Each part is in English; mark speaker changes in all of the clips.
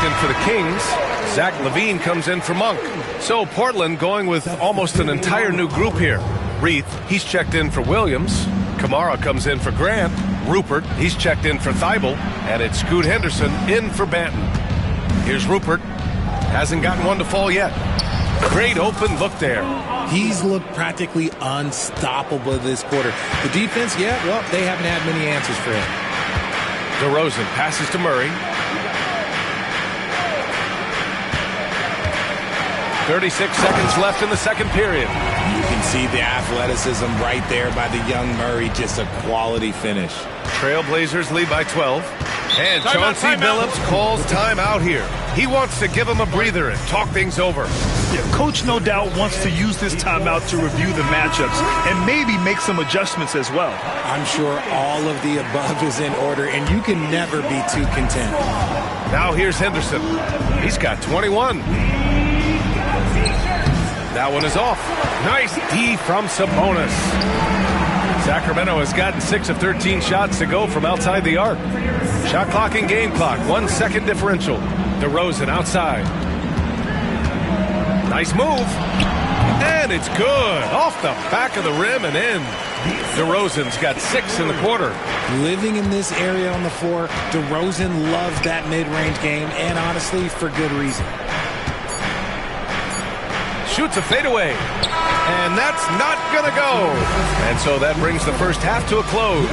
Speaker 1: in for the Kings. Zach LaVine comes in for Monk. So Portland going with almost an entire new group here. Reith, he's checked in for Williams. Kamara comes in for Grant. Rupert, he's checked in for Thibault. And it's Scoot Henderson in for Banton. Here's Rupert. Hasn't gotten one to fall yet. Great open look there.
Speaker 2: He's looked practically unstoppable this quarter. The defense, yeah, well, they haven't had many answers for him.
Speaker 1: DeRozan passes to Murray. 36 seconds left in the second period.
Speaker 2: You can see the athleticism right there by the young Murray. Just a quality finish.
Speaker 1: Trailblazers lead by 12. And Chauncey Billups calls timeout here. He wants to give him a breather and talk things over.
Speaker 3: Yeah, Coach no doubt wants to use this timeout to review the matchups and maybe make some adjustments as well.
Speaker 2: I'm sure all of the above is in order, and you can never be too content.
Speaker 1: Now here's Henderson. He's got 21. That one is off. Nice D from Sabonis. Sacramento has gotten 6 of 13 shots to go from outside the arc. Shot clock and game clock, 1 second differential. DeRozan outside. Nice move. And it's good. Off the back of the rim and in. DeRozan's got 6 in the quarter.
Speaker 2: Living in this area on the floor, DeRozan loves that mid-range game, and honestly, for good reason.
Speaker 1: Shoots a fadeaway. And that's not going to go. And so that brings the first half to a close.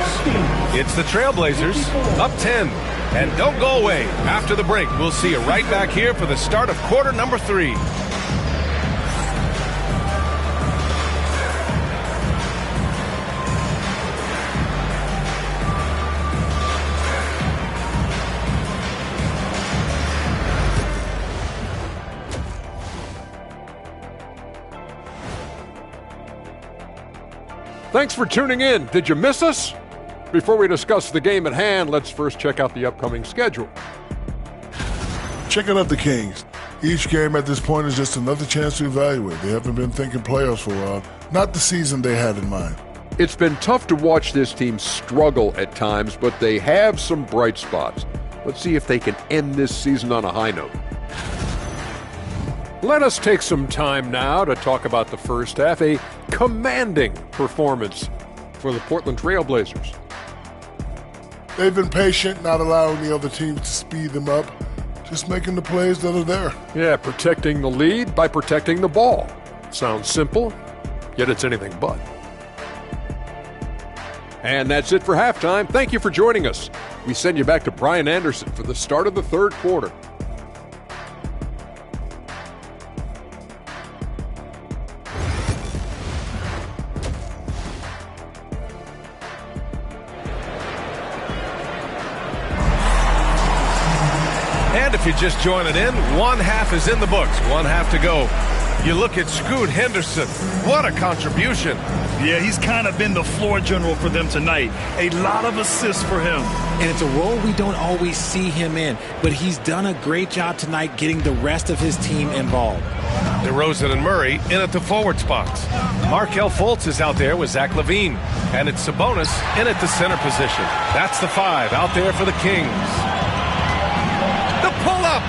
Speaker 1: It's the Trailblazers up 10. And don't go away. After the break, we'll see you right back here for the start of quarter number 3.
Speaker 4: Thanks for tuning in. Did you miss us? Before we discuss the game at hand, let's first check out the upcoming schedule.
Speaker 5: Checking out the Kings. Each game at this point is just another chance to evaluate. They haven't been thinking playoffs for a while, not the season they had in mind.
Speaker 4: It's been tough to watch this team struggle at times, but they have some bright spots. Let's see if they can end this season on a high note. Let us take some time now to talk about the first half, a commanding performance for the Portland Trailblazers.
Speaker 5: They've been patient, not allowing the other team to speed them up, just making the plays that are there.
Speaker 4: Yeah, protecting the lead by protecting the ball. Sounds simple, yet it's anything but. And that's it for halftime. Thank you for joining us. We send you back to Brian Anderson for the start of the third quarter.
Speaker 1: And if you're just joining in, one half is in the books, one half to go. You look at Scoot Henderson. What a contribution.
Speaker 3: Yeah, he's kind of been the floor general for them tonight. A lot of assists for him.
Speaker 2: And it's a role we don't always see him in, but he's done a great job tonight getting the rest of his team involved.
Speaker 1: DeRozan and Murray in at the forward spots. Markelle Fultz is out there with Zach LaVine. And it's Sabonis in at the center position. That's the 5 out there for the Kings. The pull-up.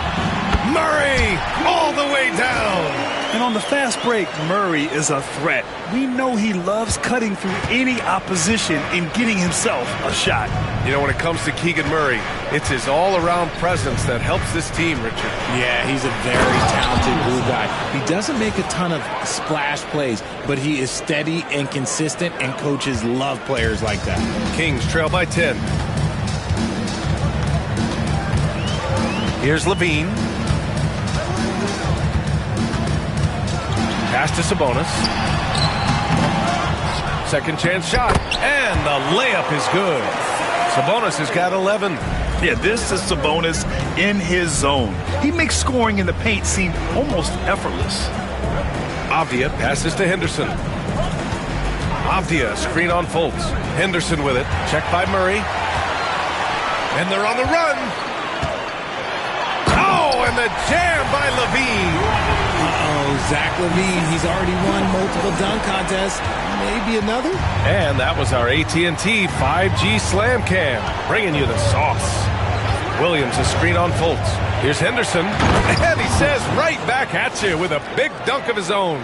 Speaker 1: Murray all the way down.
Speaker 3: And on the fast break, Murray is a threat. We know he loves cutting through any opposition and getting himself a shot.
Speaker 1: You know, when it comes to Keegan Murray, it's his all-around presence that helps this team, Richard.
Speaker 2: Yeah, he's a very talented glue guy. He doesn't make a ton of splash plays, but he is steady and consistent, and coaches love players like that.
Speaker 1: Kings trail by 10. Here's LaVine. Pass to Sabonis. Second chance shot. And the layup is good. Sabonis has got 11.
Speaker 3: Yeah, this is Sabonis in his zone. He makes scoring in the paint seem almost effortless.
Speaker 1: Avdia passes to Henderson. Avdia, screen on Fultz. Henderson with it. Checked by Murray. And they're on the run. Oh, and the jam by LaVine.
Speaker 2: Zach LaVine, he's already won multiple dunk contests. Maybe another?
Speaker 1: And that was our AT&T 5G Slam Cam, bringing you the sauce. Williams, a screen on Fultz. Here's Henderson, and he says right back at you with a big dunk of his own.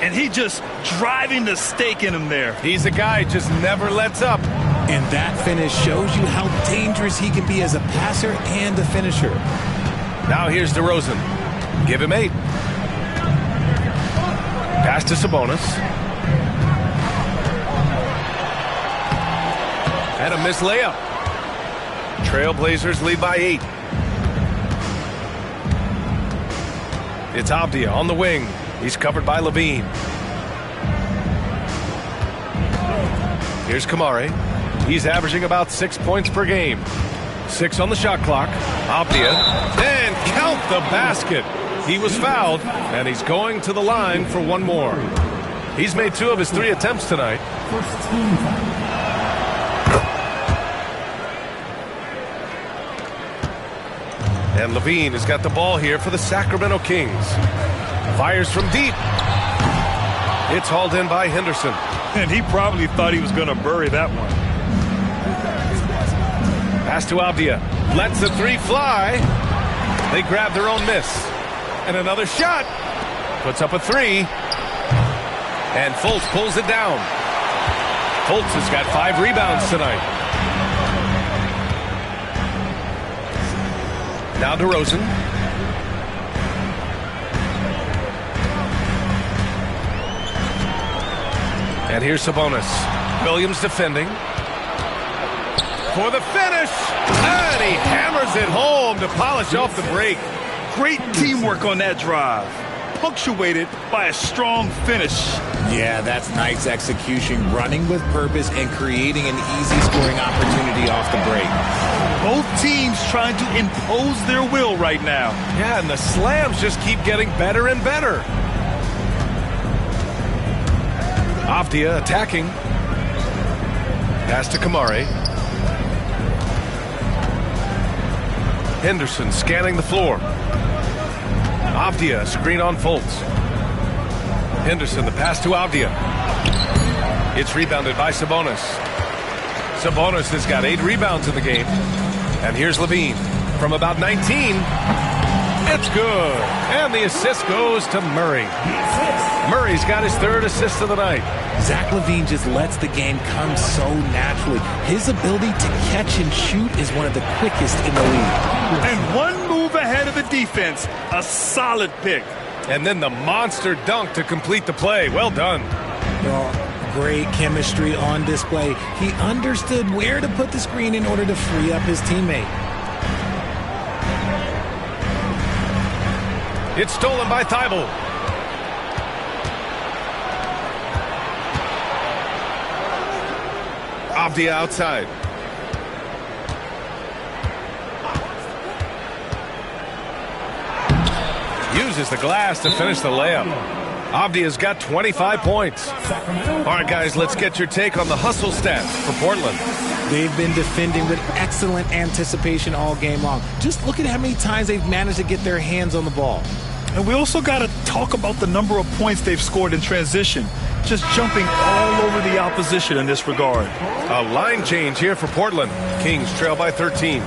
Speaker 3: And he just driving the stake in him there.
Speaker 1: He's a guy just never lets up.
Speaker 2: And that finish shows you how dangerous he can be as a passer and a finisher.
Speaker 1: Now here's DeRozan. Give him 8. Pass to Sabonis. And a missed layup. Trailblazers lead by 8. It's Avdia on the wing. He's covered by Levine. Here's Kamari. He's averaging about 6 points per game. 6 on the shot clock. Avdia. And count the basket. He was fouled, and he's going to the line for one more. He's made 2 of his 3 attempts tonight. And Levine has got the ball here for the Sacramento Kings. Fires from deep. It's hauled in by Henderson.
Speaker 3: And he probably thought he was going to bury that one.
Speaker 1: Pass to Avdia. Lets the 3 fly. They grab their own miss. And another shot. Puts up a 3. And Fultz pulls it down. Fultz has got 5 rebounds tonight. Now DeRozan. And here's Sabonis. Williams defending. For the finish. And he hammers it home to polish off the break.
Speaker 3: Great teamwork on that drive. Punctuated by a strong finish.
Speaker 2: Yeah, that's nice execution, running with purpose and creating an easy scoring opportunity off the break.
Speaker 3: Both teams trying to impose their will right now.
Speaker 1: Yeah, and the slams just keep getting better and better. Avdia attacking. Pass to Kamari. Henderson scanning the floor. Avdia screen on Fultz. Henderson, the pass to Avdia. It's rebounded by Sabonis. Sabonis has got 8 rebounds in the game. And here's Levine from about 19. It's good. And the assist goes to Murray. Murray's got his 3rd assist of the night.
Speaker 2: Zach LaVine just lets the game come so naturally. His ability to catch and shoot is one of the quickest in the league.
Speaker 3: And one move ahead of the defense. A solid pick.
Speaker 1: And then the monster dunk to complete the play. Well done.
Speaker 2: Great chemistry on display. He understood where to put the screen in order to free up his teammate.
Speaker 1: It's stolen by Thibault. Avdia outside. Uses the glass to finish the layup. Avdia's got 25 points. All right, guys, let's get your take on the hustle stats for Portland.
Speaker 2: They've been defending with excellent anticipation all game long. Just look at how many times they've managed to get their hands on the ball.
Speaker 3: And we also got to talk about the number of points they've scored in transition. Just jumping all over the opposition in this regard.
Speaker 1: A line change here for Portland. Kings trail by 13.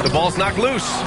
Speaker 1: The ball's knocked loose.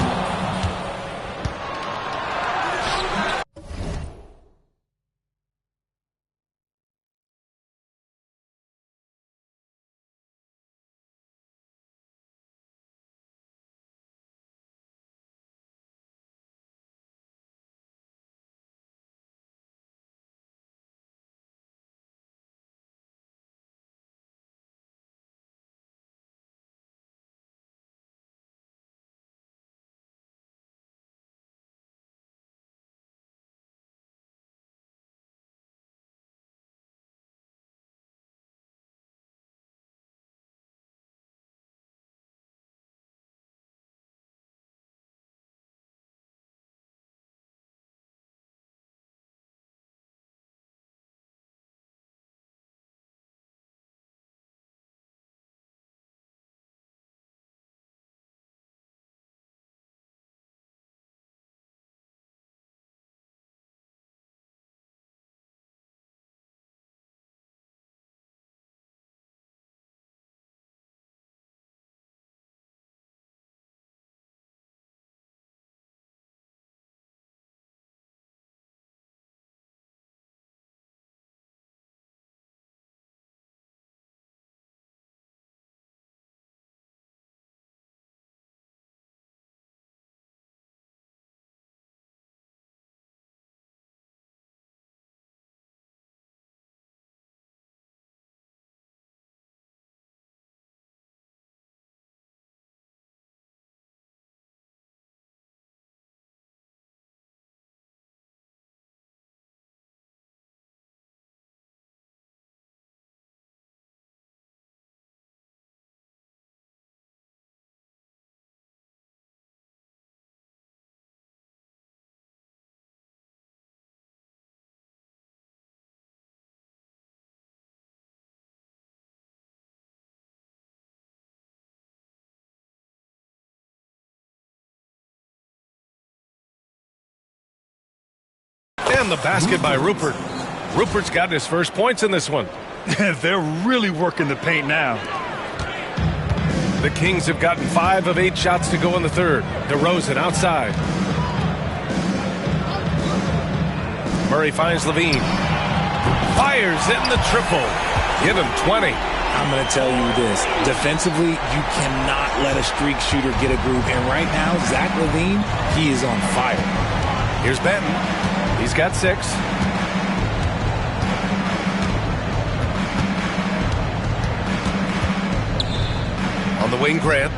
Speaker 1: And the basket by Rupert. Rupert's got his first points in this one.
Speaker 3: They're really working the paint now.
Speaker 1: The Kings have gotten 5 of 8 shots to go in the third. DeRozan outside. Murray finds Levine. Fires in the triple. Give him 20.
Speaker 2: I'm going to tell you this. Defensively, you cannot let a streak shooter get a groove. And right now, Zach LaVine, he is on fire.
Speaker 1: Here's Benton. He's got 6. On the wing, Grant.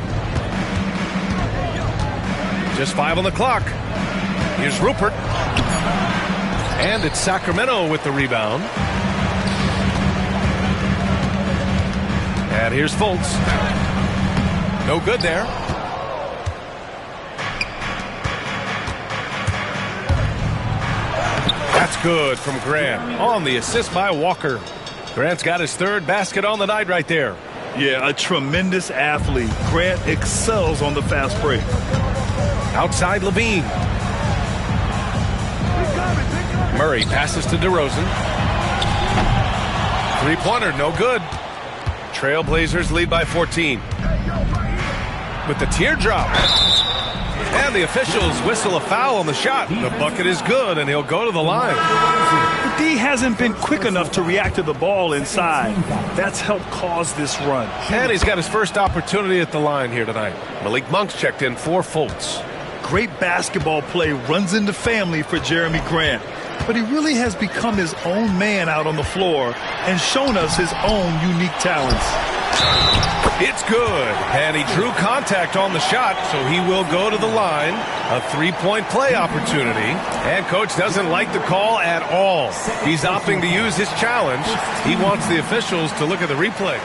Speaker 1: Just 5 on the clock. Here's Rupert. And it's Sacramento with the rebound. And here's Fultz. No good there. That's good from Grant on the assist by Walker. Grant's got his 3rd basket on the night right there.
Speaker 3: Yeah, a tremendous athlete. Grant excels on the fast break.
Speaker 1: Outside Levine. Murray passes to DeRozan. 3-pointer, no good. Trailblazers lead by 14. With the teardrop. And the officials whistle a foul on the shot. The bucket is good, and he'll go to the line.
Speaker 3: The D hasn't been quick enough to react to the ball inside. That's helped cause this run.
Speaker 1: And he's got his first opportunity at the line here tonight. Malik Monk's checked in for Fultz.
Speaker 3: Great basketball play runs into family for Jeremy Grant. But he really has become his own man out on the floor and shown us his own unique talents.
Speaker 1: It's good. And he drew contact on the shot, so he will go to the line. A 3-point play opportunity. And coach doesn't like the call at all. He's opting to use his challenge. He wants the officials to look at the replay.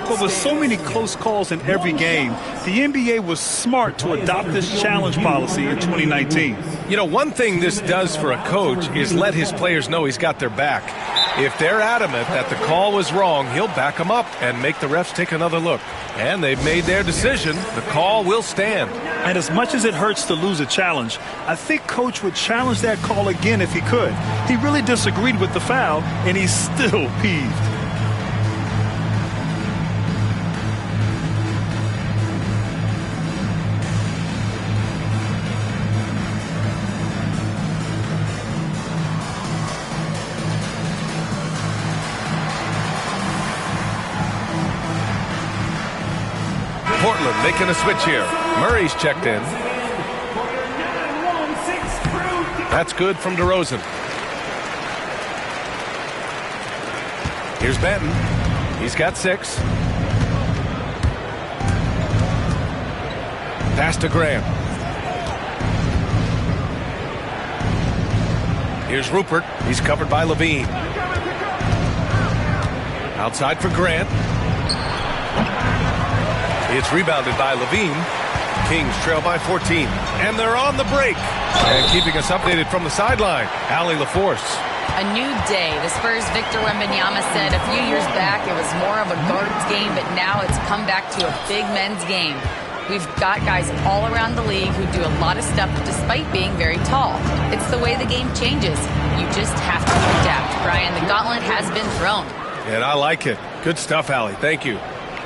Speaker 3: But with so many close calls in every game, the NBA was smart to adopt this challenge policy in 2019.
Speaker 1: You know, one thing this does for a coach is let his players know he's got their back. If they're adamant that the call was wrong, he'll back them up and make the refs take another look. And they've made their decision. The call will stand.
Speaker 3: And as much as it hurts to lose a challenge, I think Coach would challenge that call again if he could. He really disagreed with the foul, and he's still peeved.
Speaker 1: Portland making a switch here. Murray's checked in. That's good from DeRozan. Here's Benton. He's got 6. Pass to Graham. Here's Rupert. He's covered by Levine. Outside for Grant. It's rebounded by Levine. Kings trail by 14. And they're on the break. And keeping us updated from the sideline, Allie LaForce.
Speaker 6: A new day. The Spurs' Victor Wembanyama said a few years back it was more of a guards game, but now it's come back to a big men's game. We've got guys all around the league who do a lot of stuff despite being very tall. It's the way the game changes. You just have to adapt. Brian, the gauntlet has been thrown.
Speaker 1: And I like it. Good stuff, Allie. Thank you.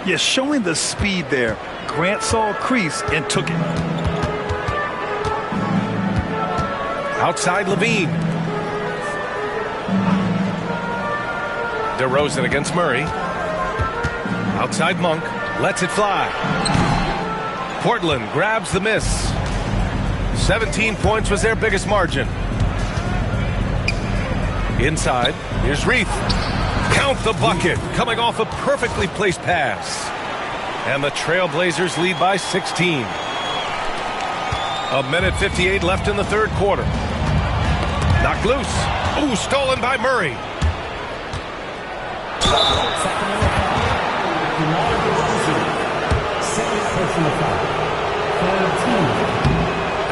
Speaker 3: Yeah, showing the speed there. Grant saw a crease and took it.
Speaker 1: Outside Levine. DeRozan against Murray. Outside Monk. Lets it fly. Portland grabs the miss. 17 points was their biggest margin. Inside. Here's Reith. Count the bucket, coming off a perfectly placed pass. And the Trailblazers lead by 16. A minute 58 left in the third quarter. Knocked loose. Ooh, stolen by Murray.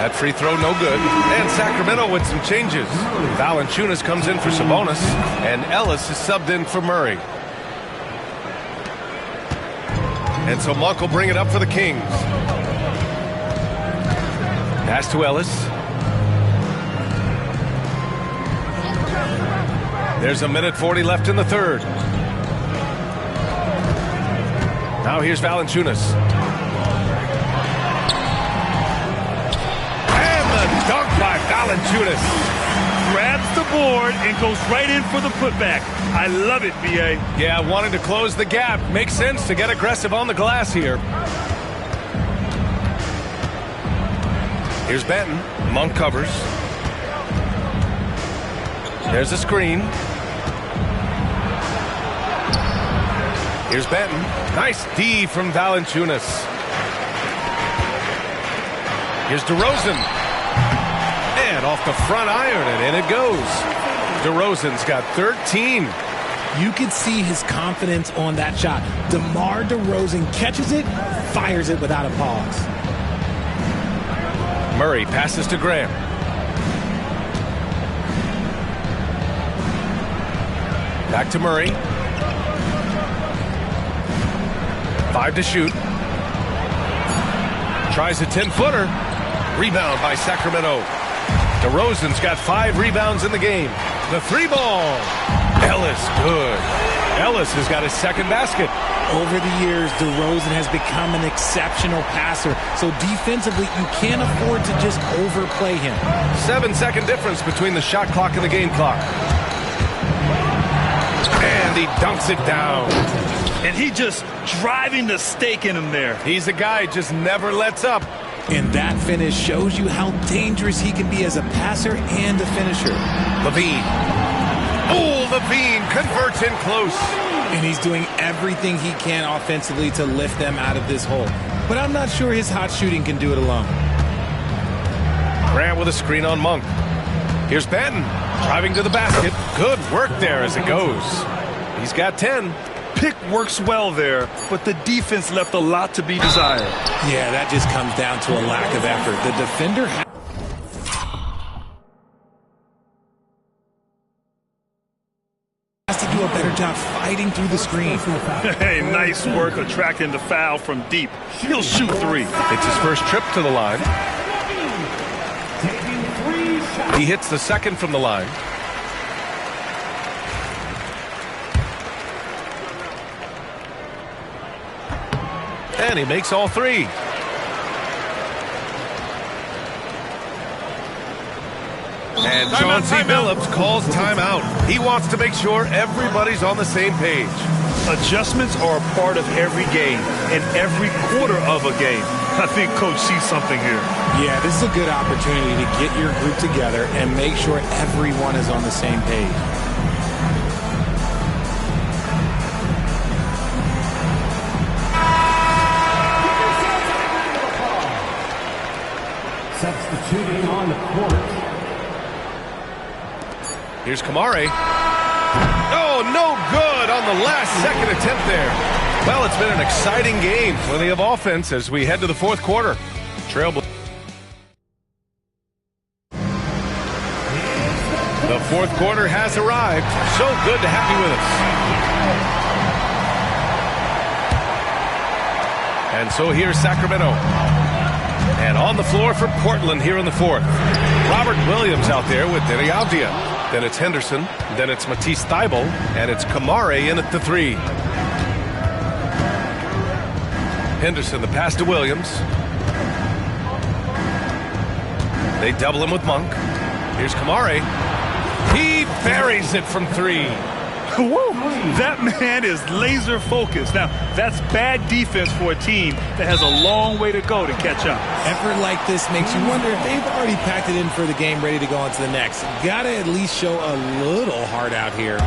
Speaker 1: That free throw no good. And Sacramento with some changes. Valanciunas comes in for Sabonis, and Ellis is subbed in for Murray. And so Monk will bring it up for the Kings. Pass to Ellis. There's 1:40 left in the third. Now here's Valanciunas. And the dunk by Valanciunas.
Speaker 3: Grabs the board and goes right in for the putback. I love it, B.A.
Speaker 1: Yeah, wanting to close the gap. Makes sense to get aggressive on the glass here. Here's Benton. Monk covers. There's a screen. Here's Benton. Nice D from Valanciunas. Here's DeRozan. And off the front iron, and in it goes. DeRozan's got 13.
Speaker 2: You could see his confidence on that shot. DeMar DeRozan catches it, fires it without a pause.
Speaker 1: Murray passes to Graham. Back to Murray. 5 to shoot. Tries a 10-footer. Rebound by Sacramento. DeRozan's got 5 rebounds in the game. The 3-ball. Ellis, good. Ellis has got his second basket.
Speaker 2: Over the years, DeRozan has become an exceptional passer. So defensively, you can't afford to just overplay him.
Speaker 1: 7-second difference between the shot clock and the game clock. And he dunks it down.
Speaker 3: And he just driving the stake in him there.
Speaker 1: He's a guy who just never lets up.
Speaker 2: And that finish shows you how dangerous he can be as a passer and a finisher.
Speaker 1: LaVine. Oh, LaVine converts in close.
Speaker 2: And he's doing everything he can offensively to lift them out of this hole. But I'm not sure his hot shooting can do it alone.
Speaker 1: Grant with a screen on Monk. Here's Benton driving to the basket. Good work there as it goes. He's got 10.
Speaker 3: Pick works well there, but the defense left a lot to be desired.
Speaker 2: Yeah, that just comes down to a lack of effort. The defender has to do a better job fighting through the screen.
Speaker 3: Hey, nice work attracting the foul from deep. He'll shoot 3.
Speaker 1: It's his first trip to the line. He hits the second from the line. And he makes all 3. And Chauncey Billups calls timeout. He wants to make sure everybody's on the same page.
Speaker 3: Adjustments are a part of every game and every quarter of a game. I think Coach sees something here.
Speaker 2: Yeah, this is a good opportunity to get your group together and make sure everyone is on the same page.
Speaker 7: Substituting on the court.
Speaker 1: Here's Kamari. Oh, no good on the last second attempt there. Well, it's been an exciting game. Plenty of offense as we head to the fourth quarter. Trailblazers. The fourth quarter has arrived. So good to have you with us. And so here's Sacramento. And on the floor for Portland here in the fourth. Robert Williams out there with Deni Avdija. Then it's Henderson. Then it's Matisse Thybulle. And it's Kamari in at the 3. Henderson, the pass to Williams. They double him with Monk. Here's Kamari. He buries it from 3.
Speaker 3: Woo! That man is laser focused. Now, that's bad defense for a team that has a long way to go to catch up.
Speaker 2: Effort like this makes you wonder if they've already packed it in for the game, ready to go on to the next. Gotta at least show a little heart out here.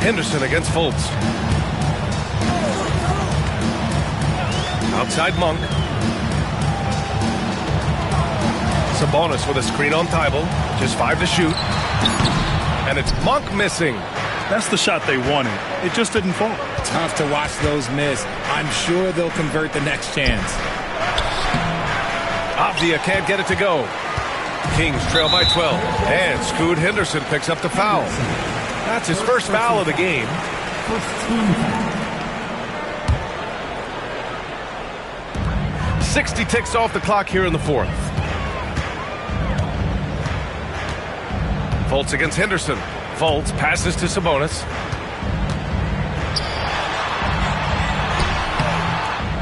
Speaker 1: Henderson against Fultz. Outside Monk. Sabonis with a screen on Thybulle. Just 5 to shoot. And it's Monk missing.
Speaker 3: That's the shot they wanted. It just didn't fall.
Speaker 2: Tough to watch those miss. I'm sure they'll convert the next chance.
Speaker 1: Avdija can't get it to go. Kings trail by 12. And Scoot Henderson picks up the foul. That's his first foul of the game.
Speaker 7: First team foul.
Speaker 1: 60 ticks off the clock here in the fourth. Fultz against Henderson. Fultz passes to Sabonis.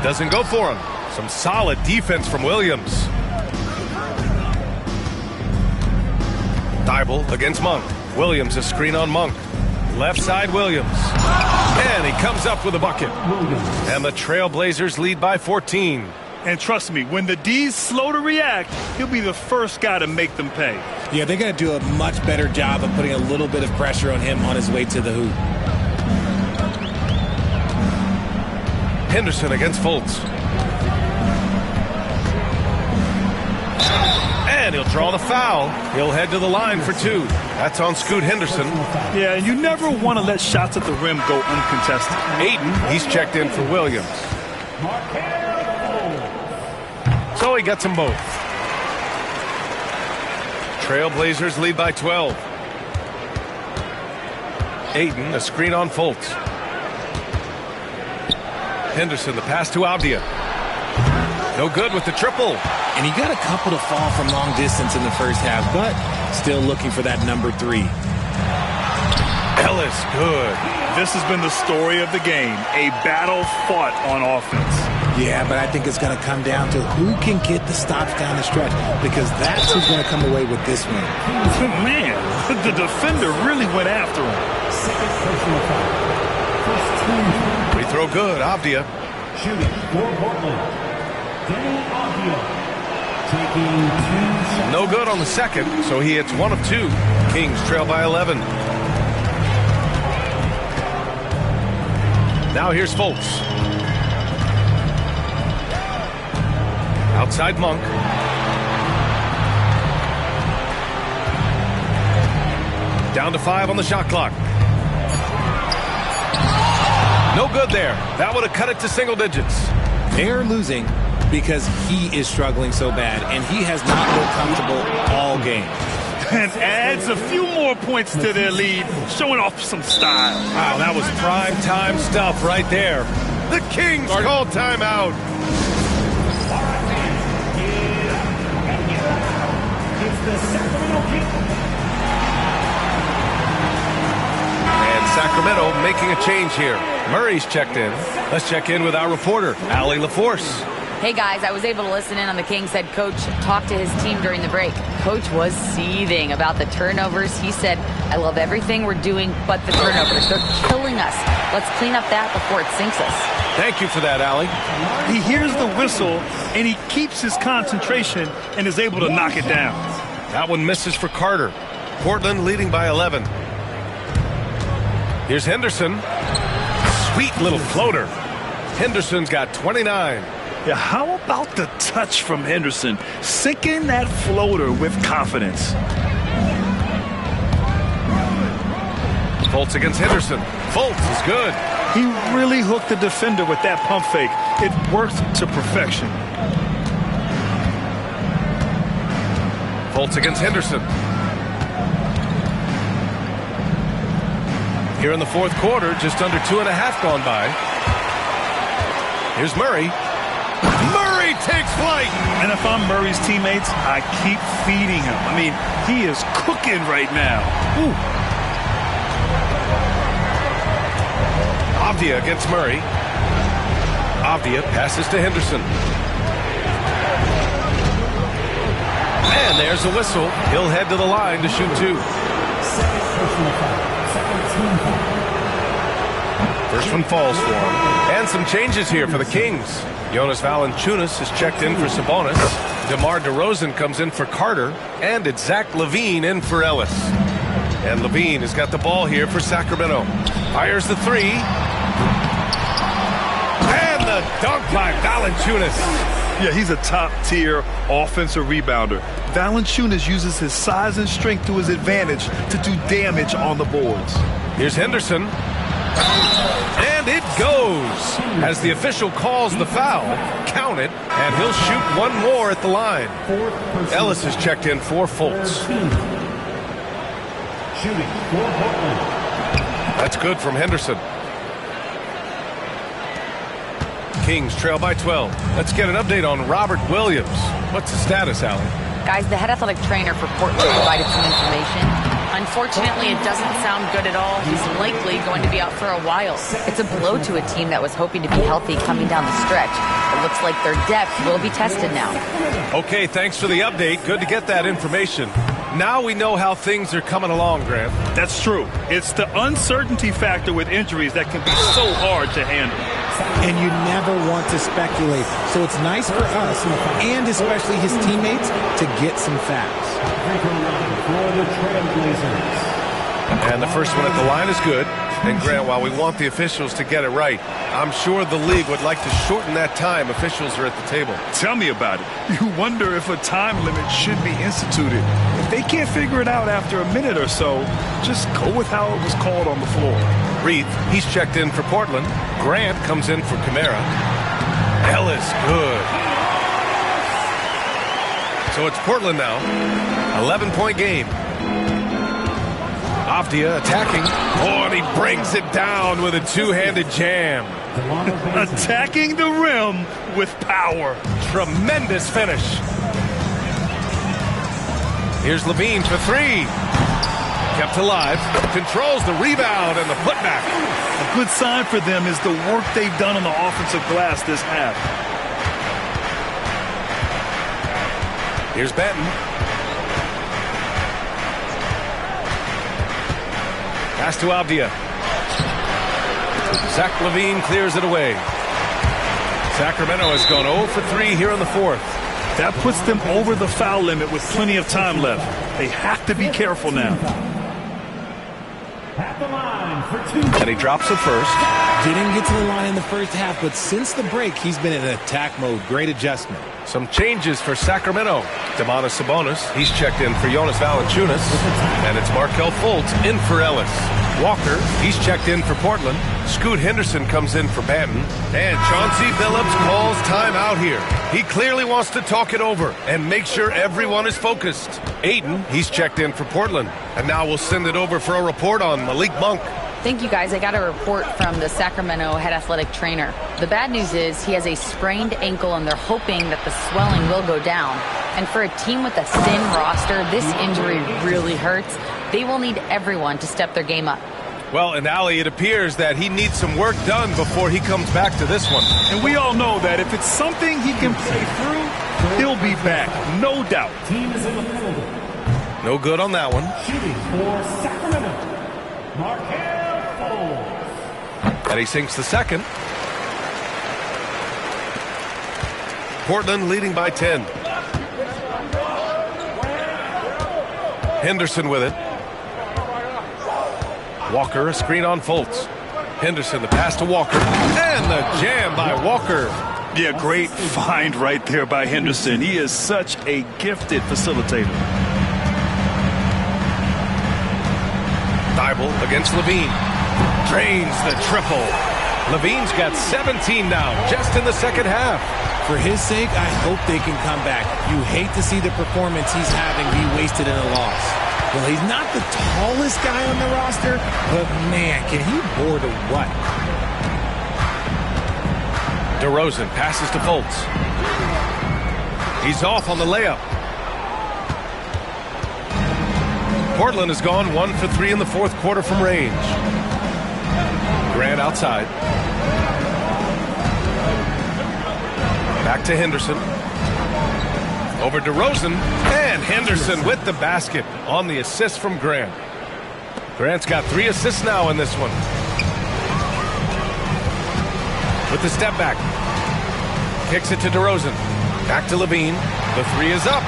Speaker 1: Doesn't go for him. Some solid defense from Williams. Thibault against Monk. Williams a screen on Monk. Left side Williams. And he comes up with a bucket. And the Trailblazers lead by 14.
Speaker 3: And trust me, when the D's slow to react, he'll be the first guy to make them pay.
Speaker 2: Yeah, they're going to do a much better job of putting a little bit of pressure on him on his way to the hoop.
Speaker 1: Henderson against Fultz. And he'll draw the foul. He'll head to the line for two. That's on Scoot Henderson.
Speaker 3: Yeah, and you never want to let shots at the rim go uncontested.
Speaker 1: Aiden, he's checked in for Williams. So he gets them both. Trailblazers lead by 12. Aiden, a screen on Fultz. Henderson, the pass to Avdia. No good with the triple.
Speaker 2: And he got a couple to fall from long distance in the first half, but still looking for that number 3.
Speaker 1: Ellis, good.
Speaker 3: This has been the story of the game, a battle fought on offense.
Speaker 2: Yeah, but I think it's going to come down to who can get the stops down the stretch, because that's who's going to come away with this win.
Speaker 3: Man, the defender really went after him.
Speaker 7: Second personal foul. First team foul.
Speaker 1: Free throw good, Avdia.
Speaker 7: Shooting for Portland. Denny Avdia. Taking 2 shots.
Speaker 1: No good on the second, so he hits 1 of 2. Kings trail by 11. Now here's Fultz. Outside Monk. Down to 5 on the shot clock. No good there. That would have cut it to single digits.
Speaker 2: They're losing because he is struggling so bad, and he has not looked comfortable all game.
Speaker 3: And adds a few more points to their lead, showing off some style.
Speaker 1: Wow, that was prime time stuff right there. The Kings call timeout.
Speaker 7: It's the Sacramento Kings.
Speaker 1: And Sacramento making a change here. Murray's checked in. Let's check in with our reporter, Allie LaForce.
Speaker 6: Hey guys, I was able to listen in on the Kings head coach talk to his team during the break. Coach was seething about the turnovers. He said, I love everything we're doing but the turnovers. They're killing us. Let's clean up that before it sinks us.
Speaker 1: Thank you for that, Allie.
Speaker 3: He hears the whistle, and he keeps his concentration and is able to knock it down.
Speaker 1: That one misses for Carter. Portland leading by 11. Here's Henderson. Sweet little floater. Henderson's got 29.
Speaker 3: Yeah, how about the touch from Henderson? Sinking that floater with confidence.
Speaker 1: Fultz against Henderson. Fultz is good.
Speaker 3: He really hooked the defender with that pump fake. It worked to perfection.
Speaker 1: Fultz against Henderson. Here in the fourth quarter, just under 2.5 gone by. Here's Murray. Murray takes flight.
Speaker 3: And if I'm Murray's teammates, I keep feeding him. I mean, he is cooking right now. Ooh.
Speaker 1: Avdia against Murray. Avdia passes to Henderson. And there's the whistle. He'll head to the line to shoot 2.
Speaker 7: Second personal foul. Second team foul.
Speaker 1: First one falls for him. And some changes here for the Kings. Jonas Valanciunas is checked in for Sabonis. DeMar DeRozan comes in for Carter. And it's Zach LaVine in for Ellis. And LaVine has got the ball here for Sacramento. Fires the 3. And the dunk by Valanciunas.
Speaker 3: Yeah, he's a top-tier offensive rebounder. Valanciunas uses his size and strength to his advantage to do damage on the boards.
Speaker 1: Here's Henderson. And it goes. As the official calls the foul, count it, and he'll shoot one more at the line. Ellis is checked in for Fultz.
Speaker 7: Shooting for Portland.
Speaker 1: That's good from Henderson. Kings trail by 12. Let's get an update on Robert Williams. What's the status, Allie?
Speaker 6: Guys, the head athletic trainer for Portland provided some information. Unfortunately, it doesn't sound good at all. He's likely going to be out for a while. It's a blow to a team that was hoping to be healthy coming down the stretch. It looks like their depth will be tested now.
Speaker 1: Okay, thanks for the update. Good to get that information. Now we know how things are coming along, Grant.
Speaker 3: That's true. It's the uncertainty factor with injuries that can be so hard to handle.
Speaker 2: And you never want to speculate. So it's nice for us, and especially his teammates, to get some facts.
Speaker 1: And the first one at the line is good. And Grant, while we want the officials to get it right, I'm sure the league would like to shorten that time officials are at the table.
Speaker 3: Tell me about it. You wonder if a time limit should be instituted. If they can't figure it out after a minute or so, just go with how it was called on the floor.
Speaker 1: Reith, he's checked in for Portland. Grant comes in for Camara. Ellis, good. So it's Portland now. 11-point game. Avdia attacking. Oh, and he brings it down with a two-handed jam.
Speaker 3: Attacking the rim with power.
Speaker 1: Tremendous finish. Here's Levine for three. Kept alive. Controls the rebound and the putback.
Speaker 3: A good sign for them is the work they've done on the offensive glass this half.
Speaker 1: Here's Benton. Pass to Avdia. Zach LaVine clears it away. Sacramento has gone 0 for 3 here in the fourth.
Speaker 3: That puts them over the foul limit with plenty of time left. They have to be careful now.
Speaker 7: At the line for two.
Speaker 1: And he drops it first.
Speaker 2: Didn't get to the line in the first half, but since the break, he's been in attack mode. Great adjustment.
Speaker 1: Some changes for Sacramento. Domantas Sabonis, he's checked in for Jonas Valanciunas. And it's Markelle Fultz in for Ellis. Walker, he's checked in for Portland. Scoot Henderson comes in for Banton. And Chauncey Billups calls time out here. He clearly wants to talk it over and make sure everyone is focused. Ayton, he's checked in for Portland. And now we'll send it over for a report on Malik Monk.
Speaker 6: Thank you, guys. I got a report from the Sacramento head athletic trainer. The bad news is he has a sprained ankle, and they're hoping that the swelling will go down. And for a team with a thin roster, this injury really hurts. They will need everyone to step their game up.
Speaker 1: Well, and Allie, it appears that he needs some work done before he comes back to this one.
Speaker 3: And we all know that if it's something he can play through, he'll be back, no doubt.
Speaker 7: Team is in the penalty.
Speaker 1: No good on that one.
Speaker 7: Shooting for Sacramento, Markelle Fultz.
Speaker 1: And he sinks the second. Portland leading by 10. Henderson with it. Walker, a screen on Fultz. Henderson, the pass to Walker. And the jam by Walker.
Speaker 3: Yeah, great find right there by Henderson. He is such a gifted facilitator.
Speaker 1: Thibault against Levine. Drains the triple. Levine's got 17 now, just in the second half.
Speaker 2: For his sake, I hope they can come back. You hate to see the performance he's having be wasted in a loss. Well, he's not the tallest guy on the roster, but man, can he board or what?
Speaker 1: DeRozan passes to Fultz. He's off on the layup. Portland has gone 1 for 3 in the fourth quarter from range. Grant outside. Back to Henderson. Over DeRozan. And Henderson with the basket on the assist from Grant. Grant's got 3 assists now in this one. With the step back. Kicks it to DeRozan. Back to Levine. The 3 is up.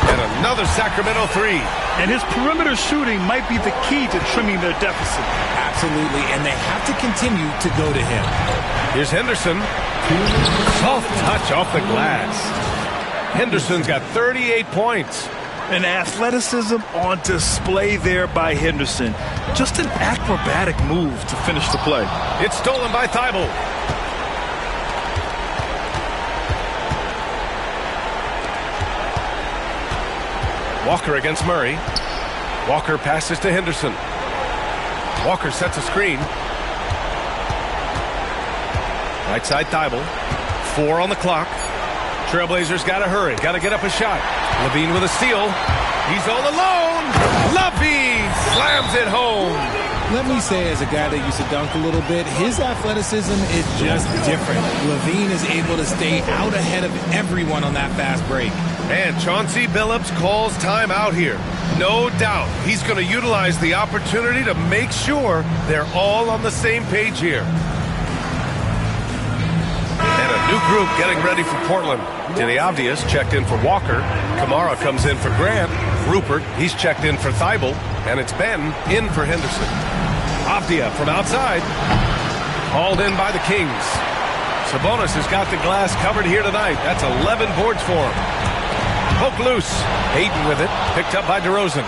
Speaker 1: And another Sacramento 3.
Speaker 3: And his perimeter shooting might be the key to trimming their deficit.
Speaker 2: Absolutely, and they have to continue to go to him.
Speaker 1: Here's Henderson. Soft touch off the glass. Henderson's got 38 points.
Speaker 3: And athleticism on display there by Henderson. Just an acrobatic move to finish the play.
Speaker 1: It's stolen by Thibault. Walker against Murray. Walker passes to Henderson. Walker sets a screen. Right side Thibault. 4 on the clock. Trailblazers got to hurry. Got to get up a shot. LaVine with a steal. He's all alone. LaVine slams it home.
Speaker 2: Let me say, as a guy that used to dunk a little bit, his athleticism is just different. LaVine is able to stay out ahead of everyone on that fast break.
Speaker 1: And Chauncey Billups calls timeout here. No doubt he's going to utilize the opportunity to make sure they're all on the same page here. And a new group getting ready for Portland. Denny Avdia's checked in for Walker. Kamara comes in for Grant. Rupert, he's checked in for Thibault. And it's Ben in for Henderson. Avdia from outside. Hauled in by the Kings. Sabonis has got the glass covered here tonight. That's 11 boards for him. Poke loose. Ayton with it. Picked up by DeRozan.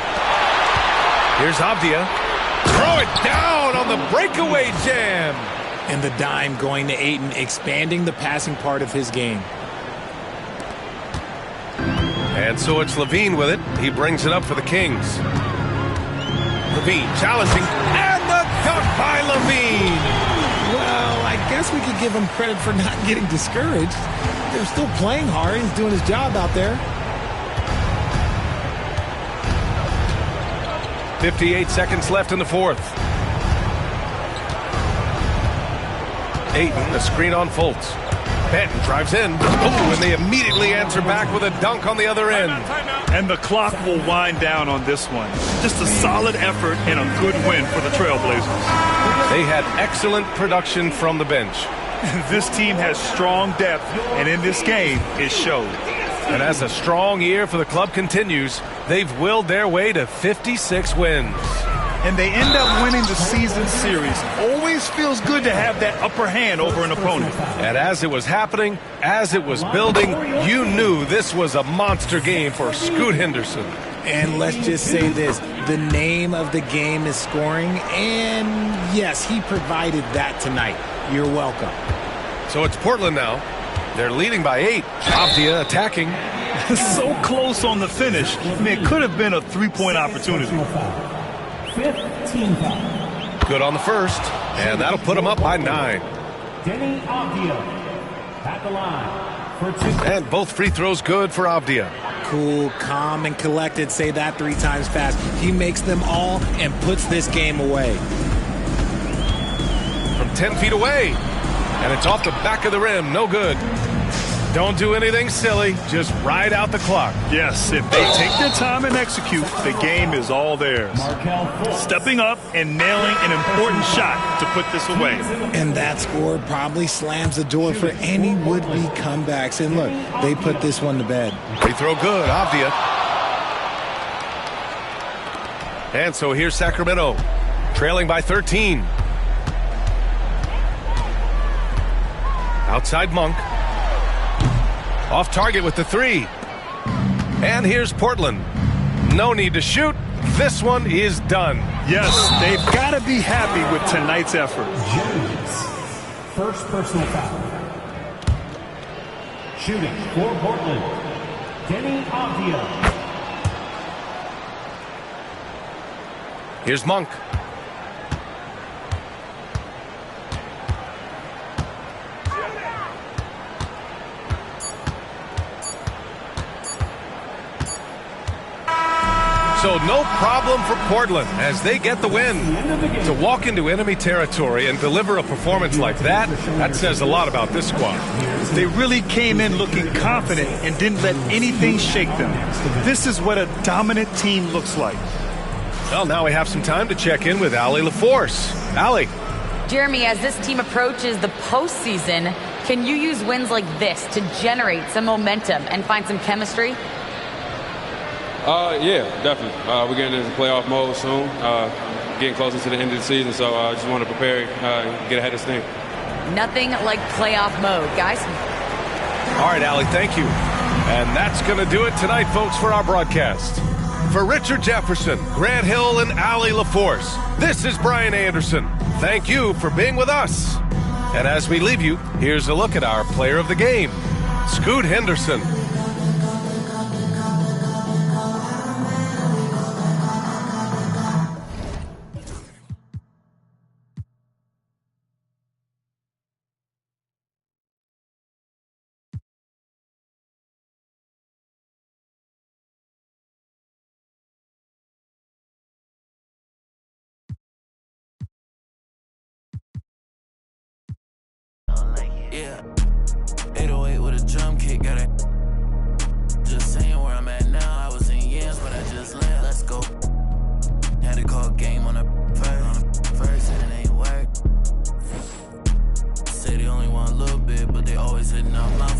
Speaker 1: Here's Avdia. Throw it down on the breakaway jam.
Speaker 2: And the dime going to Ayton, expanding the passing part of his game.
Speaker 1: And so it's LaVine with it. He brings it up for the Kings. LaVine challenging. And the dunk by LaVine.
Speaker 2: Well, I guess we could give him credit for not getting discouraged. They're still playing hard. He's doing his job out there.
Speaker 1: 58 seconds left in the fourth. Ayton, the screen on Fultz. Benton drives in. Oh, and they immediately answer back with a dunk on the other end.
Speaker 3: And the clock will wind down on this one. Just a solid effort and a good win for the Trailblazers.
Speaker 1: They had excellent production from the bench.
Speaker 3: This team has strong depth, and in this game, it showed.
Speaker 1: And as a strong year for the club continues, they've willed their way to 56 wins.
Speaker 3: And they end up winning the season series. Always feels good to have that upper hand over an opponent.
Speaker 1: And as it was happening, as it was building, you knew this was a monster game for Scoot Henderson.
Speaker 2: And let's just say this, the name of the game is scoring, and yes, he provided that tonight. You're welcome.
Speaker 1: So it's Portland now. They're leading by 8. Avdia attacking.
Speaker 3: So close on the finish. I mean, it could have been a three-point opportunity.
Speaker 7: 15 foul.
Speaker 1: Good on the first, and that'll put them up by 9.
Speaker 7: Denny Avdia at the line for 2.
Speaker 1: And both free throws good for Avdia.
Speaker 2: Cool, calm, and collected. Say that 3 times fast. He makes them all and puts this game away.
Speaker 1: From 10 feet away, and it's off the back of the rim. No good. Don't do anything silly. Just ride out the clock.
Speaker 3: Yes, if they take their time and execute, the game is all theirs. Stepping up and nailing an important shot to put this away.
Speaker 2: And that score probably slams the door for any would-be comebacks. And look, they put this one to bed.
Speaker 1: Free throw good, Avdia. And so here's Sacramento, trailing by 13. Outside Monk. Off target with the 3. And here's Portland. No need to shoot. This one is done.
Speaker 3: Yes, they've got to be happy with tonight's effort.
Speaker 7: First personal foul. Shooting for Portland, Denny Avdia.
Speaker 1: Here's Monk. So no problem for Portland as they get the win. To walk into enemy territory and deliver a performance like that, that says a lot about this squad.
Speaker 3: They really came in looking confident and didn't let anything shake them. This is what a dominant team looks like.
Speaker 1: Well, now we have some time to check in with Allie LaForce. Allie.
Speaker 6: Jeremy, as this team approaches the postseason, can you use wins like this to generate some momentum and find some chemistry?
Speaker 8: Yeah, definitely. We're getting into playoff mode soon, getting closer to the end of the season, so I just want to prepare, get ahead of this thing.
Speaker 6: Nothing like playoff mode, guys.
Speaker 1: All right, Allie, thank you. And that's going to do it tonight, folks, for our broadcast. For Richard Jefferson, Grant Hill, and Allie LaForce, this is Brian Anderson. Thank you for being with us. And as we leave you, here's a look at our player of the game, Scoot Henderson.
Speaker 9: let's go. Had to call game on the first, and it ain't work. Say they only want a little bit, but they always hitting out my